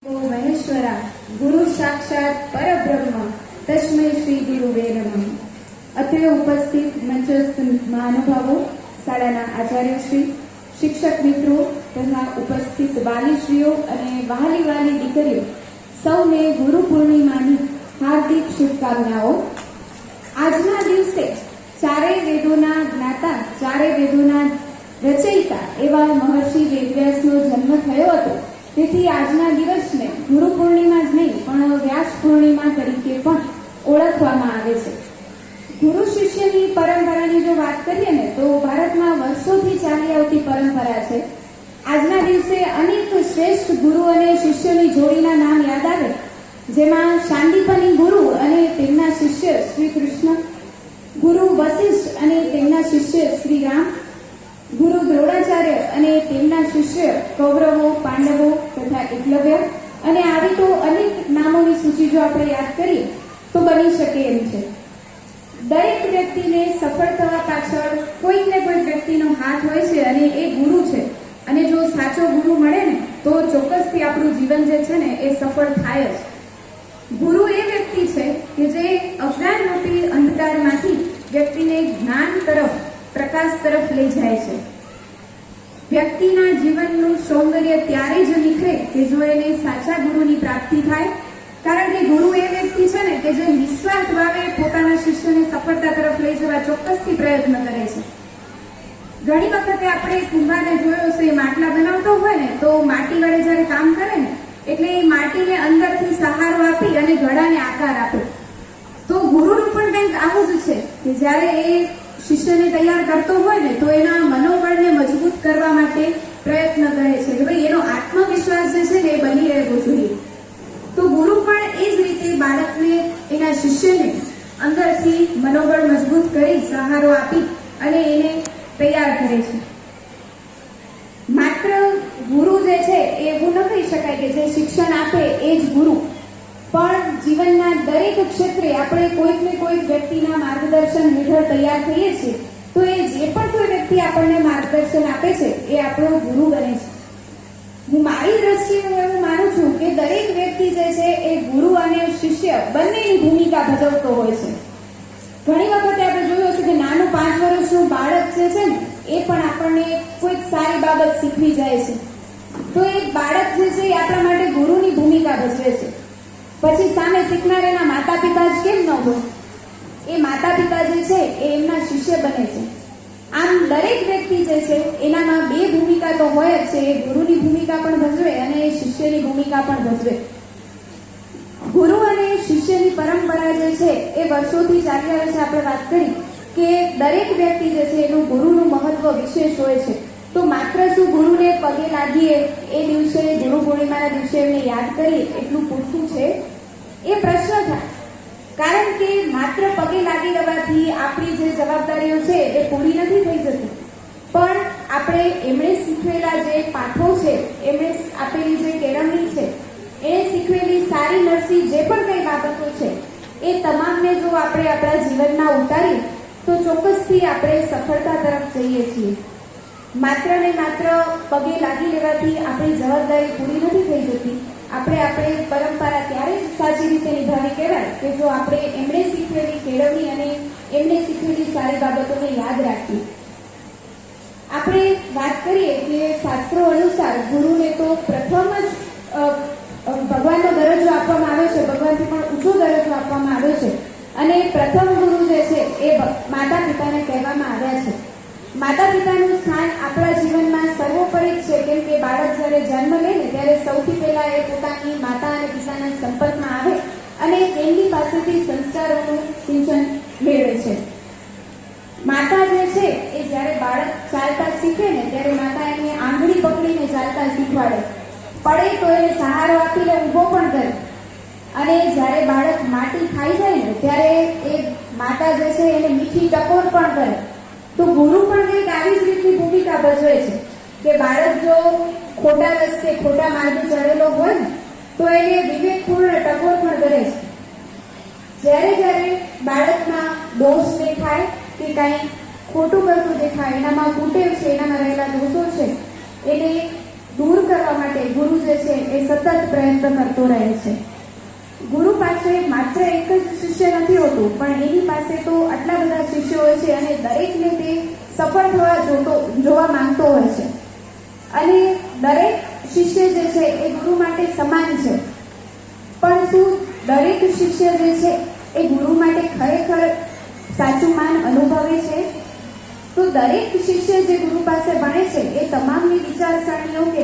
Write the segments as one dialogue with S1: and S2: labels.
S1: મહેશ્વરા ગુરુ સાક્ષાત પરબ્રહ્મ તસ્મૈ શ્રી ગુરુવે નમઃ. અત્રે ઉપસ્થિત મંચસ્થ મહાનુભાવો, શાળાના આચાર્યશ્રી, શિક્ષક મિત્રો તથા ઉપસ્થિત વાલીશ્રીઓ અને વહાલી વાલી દીકરીઓ, સૌને ગુરુ પૂર્ણિમાની હાર્દિક શુભકામનાઓ. આજના દિવસે ચારેય વેદોના જ્ઞાતા, ચારેય વેદોના રચયિતા એવા મહર્ષિ વેદવ્યાસનો જન્મ થયો હતો. તેથી આજના દિવસને ગુરુ પૂર્ણિમા જ નહીં પણ વ્યાસ પૂર્ણિમા તરીકે પણ ઓળખવામાં આવે છે. ગુરુ શિષ્યની પરંપરાની જો વાત કરીએ ને તો ભારતમાં વર્ષોથી ચાલી આવતી પરંપરા છે. આજના દિવસે અનેક શ્રેષ્ઠ ગુરુ અને શિષ્યની જોડીના નામ યાદ આવે, જેમાં શાંદિપની ગુરુ અને તેમના શિષ્ય શ્રી કૃષ્ણ, ગુરુ વશિષ્ઠ અને તેમના શિષ્ય શ્રી રામ, ગુરુ દ્રોણાચાર્ય અને તેમના શિષ્ય કૌરવો, પાંડવો તથા એકલવ્ય, અને આવી તો અનેક નામોની સૂચિ જો આપણે યાદ કરીએ તો બની શકે એમ છે. દરેક વ્યક્તિને સફળ થવા પાછળ કોઈક ને કોઈક વ્યક્તિનો હાથ હોય છે અને એ ગુરુ છે. અને જો સાચો ગુરુ મળે ને તો ચોક્કસથી આપણું જીવન જે છે ને એ સફળ થાય જ. ગુરુ એ વ્યક્તિ છે કે જે અજ્ઞાન રૂપી અંધકારમાંથી વ્યક્તિને જ્ઞાન તરફ, પ્રકાશ તરફ લઈ જાય છે. વ્યક્તિના જીવનનું સૌંદર્ય ત્યારે જ નિખરે કે જો એને સાચા ગુરુની પ્રાપ્તિ થાય. કારણ કે ગુરુ એ વ્યક્તિ છે ને કે જે નિસ્વાર્થ ભાવે પોતાના શિષ્યને સફળતા તરફ લઈ જવા ચોક્કસથી પ્રયત્ન કરે છે. ઘણી વખતે આપણે કુંભારને જોયો છે, માટલા બનાવતો હોય ને તો માટી વડે જ્યારે કામ કરે ને એટલે એ માટીને અંદરથી સહારો આપી અને ઘડાને આકાર આપે. તો ગુરુનું પણ કંઈક આવું જ છે કે જ્યારે એ શિષ્યને તૈયાર કરતો હોય ને તો એના મનોબળને મજબૂત કરવા માટે પ્રયત્ન કરે છે કે ભાઈ એનો આત્મવિશ્વાસ જે છે ને એ બની રહેવો જોઈએ. તો ગુરુ પણ એ જ રીતે બાળકને, એના શિષ્યને અંદરથી મનોબળ મજબૂત કરી, સહારો આપી અને એને તૈયાર કરે છે. માત્ર ગુરુ જે છે એવું ન કહી શકાય કે જે શિક્ષણ આપે એ જ ગુરુ, પણ જીવનના દરેક ક્ષેત્રે આપણે કોઈક ને કોઈક વ્યક્તિના માર્ગદર્શન હેઠળ તૈયાર થઈએ છીએ તો એ જે પણ કોઈ વ્યક્તિ આપણને માર્ગદર્શન આપે છે એ આપણો ગુરુ બને છે. હું મારી દ્રષ્ટિએ એવું માનું છું કે દરેક વ્યક્તિ જે છે એ ગુરુ અને શિષ્ય બંનેની ભૂમિકા ભજવતો હોય છે. ઘણી વખતે આપણે જોયું હશે કે નાનું 5 વર્ષનું બાળક જે છે ને એ પણ આપણને કોઈક સારી બાબત શીખવી જાય છે. તો એ બાળક જે છે એ આપણા માટે ગુરુની ભૂમિકા ભજવે છે. પછી સામે શીખનાર એના માતા પિતા જ કેમ ન હોય, એ માતા પિતા જે છે એ એમના શિષ્ય બને છે. આમ દરેક વ્યક્તિ જે છે એનામાં બે ભૂમિકા તો હોય જ છે. એ ગુરુની ભૂમિકા પણ ભજવે અને એ શિષ્યની ભૂમિકા પણ ભજવે. ગુરુ અને શિષ્યની પરંપરા જે છે એ વર્ષોથી ચાલી આવે છે. આપણે વાત કરી કે દરેક વ્યક્તિ જે છે એનું ગુરુનું મહત્વ વિશેષ હોય છે. તો માત્ર શું ગુરુને પગે લાગીએ એ દિવસે, ગુરુ પૂર્ણિમાના દિવસે એમને યાદ કરીએ એટલું પૂરતું છે? એ પ્રશ્ન થાય. કારણ કે માત્ર પગે લાગી રહેવાથી આપણી જે જવાબદારીઓ છે એ પૂરી નથી થઈ જતી. પણ આપણે એમણે શીખવેલા જે પાઠો છે, એમણે આપેલી જે કેળવણી છે, એણે શીખવેલી સારી નરસી જે પણ કંઈ બાબતો છે એ તમામને જો આપણે આપણા જીવનમાં ઉતારીએ તો ચોક્કસથી આપણે સફળતા તરફ જઈએ છીએ. માત્ર ને માત્ર પગે લાગી લેવાથી આપણી જવાબદારી પૂરી નથી થઈ જતી. આપણે પરંપરા ત્યારે જ સાચી રીતે નિભાવી કહેવાય કે જો આપણે એમણે શીખવેલી કેળવણી અને એમણે શીખવેલી સારી બાબતોને યાદ રાખીએ. આપણે વાત કરીએ કે શાસ્ત્રો અનુસાર ગુરુને તો પ્રથમ જ ભગવાનનો દરજ્જો આપવામાં આવ્યો છે, ભગવાનથી પણ ઊંચો દરજ્જો આપવામાં આવ્યો છે. અને પ્રથમ ગુરુ જે છે એ માતા પિતાને કહેવામાં આવ્યા છે. માતા પિતાનું સ્થાન આપણા જીવનમાં સર્વોપરી છે. કેમ કે બાળક જ્યારે જન્મ લે ને ત્યારે સૌથી પહેલા એ પોતાની માતા અને પિતાના સંપર્કમાં આવે અને તેમની પાસેથી સંસ્કારોનું સિંચન મેળવે છે. માતા જે છે એ જ્યારે બાળક ચાલતા શીખે ને ત્યારે માતા એને આંગળી પકડીને ચાલતા શીખવાડે. પડે તો એને સહારો આપીને ઊભો પણ કરે. અને જ્યારે બાળક માટી ખાઈ જાય ને ત્યારે એ માતા જે છે એને મીઠી ટકોર પણ કરે. તો ગુરુ પણ કંઈક આવી જ રીતની ભૂમિકા ભજવે છે કે બાળક જો ખોટા રસ્તે, ખોટા માર્ગે ચડેલો હોય ને તો એને વિવેકપૂર્ણ ટકોર પણ કરે છે. જ્યારે જ્યારે બાળકમાં દોષ દેખાય કે કાંઈ ખોટું કરતું દેખાય, એનામાં કુટેવ છે, એનામાં રહેલા દોષો છે, એને દૂર કરવા માટે ગુરુ જે છે એ સતત પ્રયત્ન કરતો રહે છે. ગુરુ પાસે માત્ર એક જ શિષ્ય નથી હોતું, પણ એની પાસે તો આટલા બધા શિષ્યો હોય છે અને દરેકને તે સફળ જોવા માંગતો હોય છે. અને દરેક શિષ્ય જે છે એ ગુરુ માટે સમાન છે. પણ શું દરેક શિષ્ય જે છે એ ગુરુ માટે ખરેખર સાચું માન અનુભવે છે? તો દરેક શિષ્ય જે ગુરુ પાસે ભણે છે એ તમામની વિચારસરણીઓ કે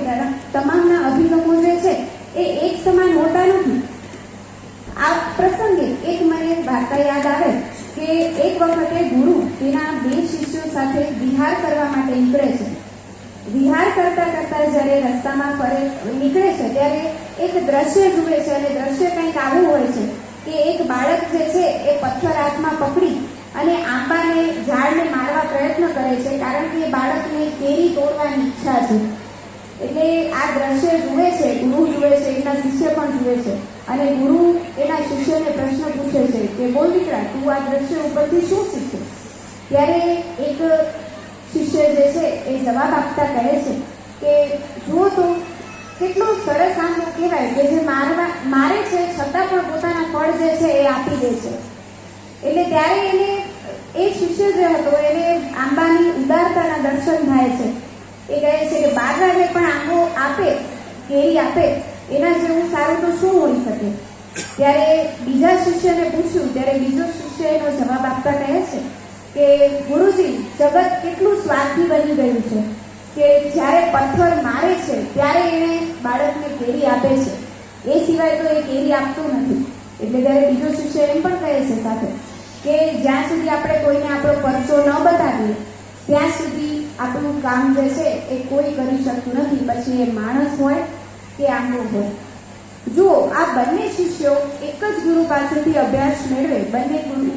S1: તમામના અભિગમો જે છે એ એક સમાન હોતા નથી. આ પ્રસંગે એક મને વાર્તા યાદ આવે કે એક વખતે ગુરુ તેના 2 શિષ્યો સાથે વિહાર કરવા માટે નીકળે છે. વિહાર કરતા કરતા જ્યારે રસ્તામાં નીકળે છે ત્યારે એક દ્રશ્ય જુએ છે અને દ્રશ્ય કંઈક આવું હોય છે કે એક બાળક જે છે એ પથ્થર હાથમાં પકડી અને આંબાને ઝાડને મારવા પ્રયત્ન કરે છે, કારણ કે બાળકને કેરી તોડવાની ઈચ્છા છે. એટલે આ દ્રશ્ય જુએ છે, ગુરુ જુએ છે, એના શિષ્ય પણ જુએ છે અને ગુરુ એના શિષ્યને પ્રશ્ન પૂછે છે કે બોલ દીકરા, તું આ દ્રશ્ય ઉપરથી શું શીખે? ત્યારે એક શિષ્ય જે છે એ જવાબ આપતા કહે છે કે જુઓ તો કેટલું સરસ આમ કહેવાય કે જે મારે છે છતાં પણ પોતાના ફળ જે છે એ આપી દે છે. એટલે ત્યારે એને એ શિષ્ય જે હતો એને આંબાની ઉદારતાના દર્શન થાય છે. એ કહે છે કે બાગાને પણ આંબો આપે, કેરી આપે, એના જેવું સારું તો શું હોઈ શકે? ત્યારે બીજા શિષ્યને પૂછ્યું ત્યારે બીજો શિષ્ય એનો જવાબ આપતા કહે છે કે ગુરુજી, જગત કેટલું સ્વાર્થી બની ગયું છે કે જ્યારે પથ્થર મારે છે ત્યારે એને બાળકને કેરી આપે છે, એ સિવાય તો એ કેરી આપતું નથી. એટલે ત્યારે બીજો શિષ્ય એમ પણ કહે છે સાથે કે જ્યાં સુધી આપણે કોઈને આપણો પરચો ન બતાવીએ ત્યાં સુધી આપણું કામ જે છે એ કોઈ કરી શકતું નથી, પછી એ માણસ હોય કે આંબો હોય. જુઓ, આ બંને શિષ્યો એક જ ગુરુ પાસેથી અભ્યાસ મેળવે,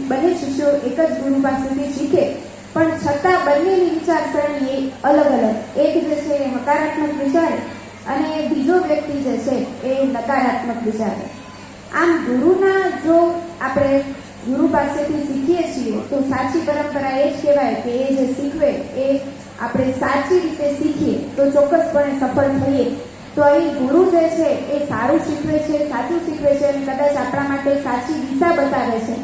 S1: બંને શિષ્યો એક જ ગુરુ પાસેથી શીખે, પણ છતાં બંનેની વિચારસરણી એ અલગ અલગ. એક જે છે એ હકારાત્મક વિચારે અને બીજો વ્યક્તિ જે છે એ નકારાત્મક વિચારે. આમ ગુરુના જો આપણે ગુરુ પાસેથી શીખીએ છીએ તો સાચી પરંપરા એ જ કહેવાય કે એ જે શીખવે એ આપણે સાચી રીતે શીખીએ તો ચોક્કસપણે સફળ થઈએ. તો અહીં ગુરુ જે છે એ સારું શીખવે છે, સાચું શીખવે છે અને કદાચ આપણા માટે સાચી દિશા બતાવે છે.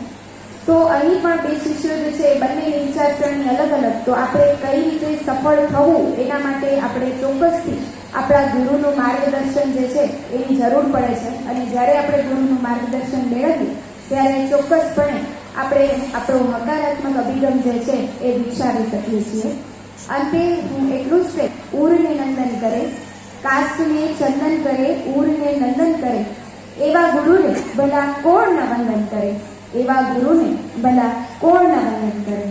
S1: તો અહીં પણ 2 શિષ્યો જે છે એ બંનેની વિચારસરણી અલગ અલગ. તો આપણે કઈ રીતે સફળ થવું એના માટે આપણે ચોક્કસથી આપણા ગુરુનું માર્ગદર્શન જે છે એની જરૂર પડે છે. અને જ્યારે આપણે ગુરુનું માર્ગદર્શન મેળવીએ ત્યારે ચોક્કસપણે આપણે આપણો હકારાત્મક અભિગમ જે છે એ વિકસાવી શકીએ છીએ. અંતે હું એટલું જ કે ઉરને નંદન કરે, કાસ્ટને ચંદન કરે, ઉરને નંદન કરે, એવા ગુરુને ભલા કોણ ન વંદન કરે, એવા ગુરુને ભલા કોણ ન વંદન કરે.